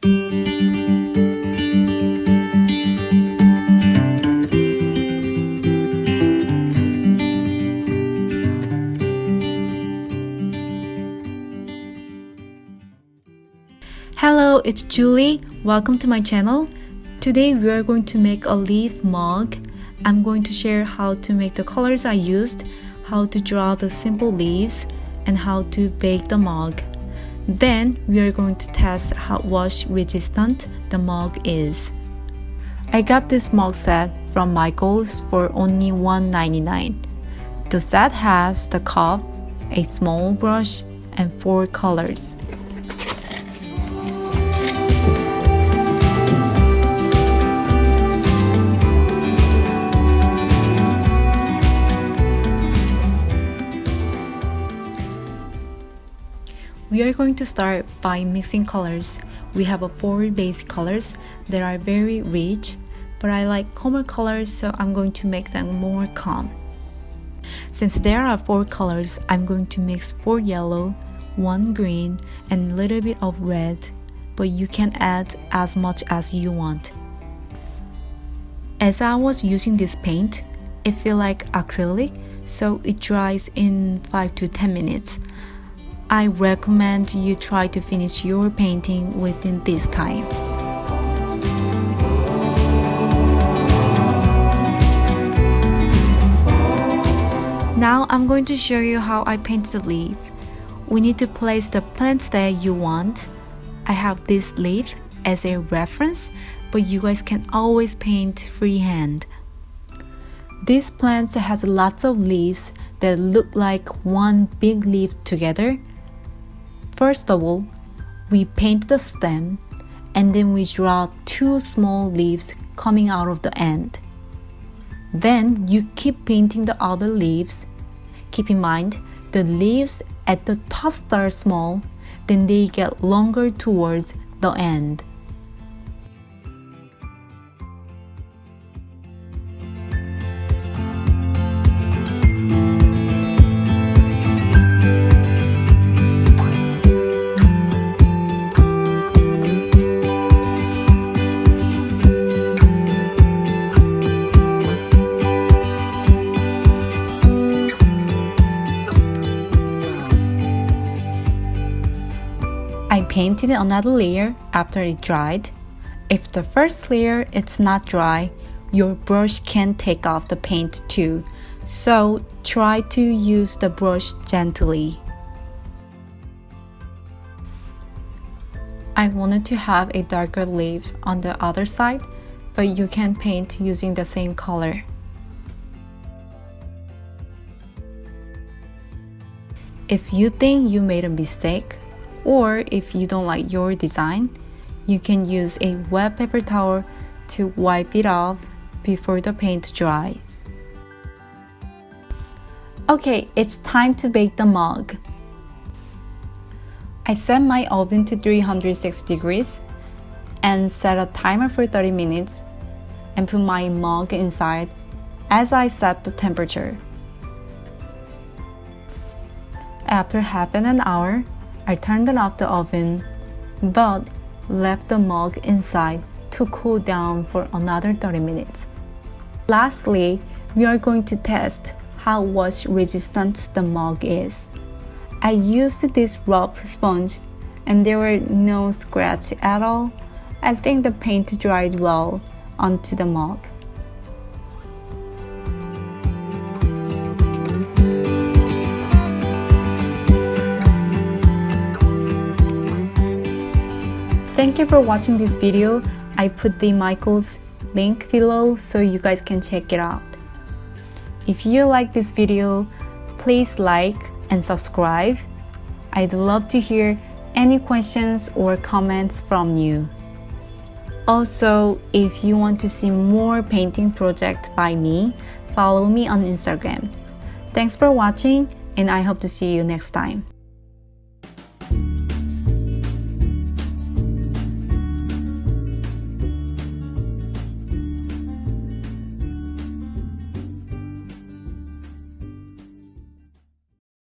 Hello, it's Julie. Welcome to my channel. Today we are going to make a leaf mug. I'm going to share how to make the colors I used, how to draw the simple leaves, and how to bake the mug. Then we are going to test how wash resistant the mug is. I got this mug set from Michael's for only $1.99. The set has the cup, a small brush, and 4 colors. We are going to start by mixing colors. We have 4 basic colors that are very rich, but I like calmer colors, so I'm going to make them more calm. Since there are 4 colors, I'm going to mix 4 yellow, 1 green, and a little bit of red, but you can add as much as you want. As I was using this paint, it feels like acrylic, so it dries in 5 to 10 minutes. I recommend you try to finish your painting within this time. Now I'm going to show you how I paint the leaf. We need to place the plants that you want. I have this leaf as a reference, but you guys can always paint freehand. This plant has lots of leaves that look like one big leaf together. First of all, we paint the stem, and then we draw 2 small leaves coming out of the end. Then you keep painting the other leaves. Keep in mind, the leaves at the top start small, then they get longer towards the end. I painted another layer after it dried. If the first layer is not dry, your brush can take off the paint too, so try to use the brush gently. I wanted to have a darker leaf on the other side, but you can paint using the same color. If you think you made a mistake, or if you don't like your design, you can use a wet paper towel to wipe it off before the paint dries. Okay, it's time to bake the mug. I set my oven to 306 degrees and set a timer for 30 minutes and put my mug inside as I set the temperature. After half an hour, I turned off the oven, but left the mug inside to cool down for another 30 minutes. Lastly, we are going to test how wash resistant the mug is. I used this rough sponge and there were no scratches at all. I think the paint dried well onto the mug. Thank you for watching this video. I put the Michael's link below so you guys can check it out. If you like this video, please like and subscribe. I'd love to hear any questions or comments from you. Also, if you want to see more painting projects by me, follow me on Instagram. Thanks for watching, and I hope to see you next time.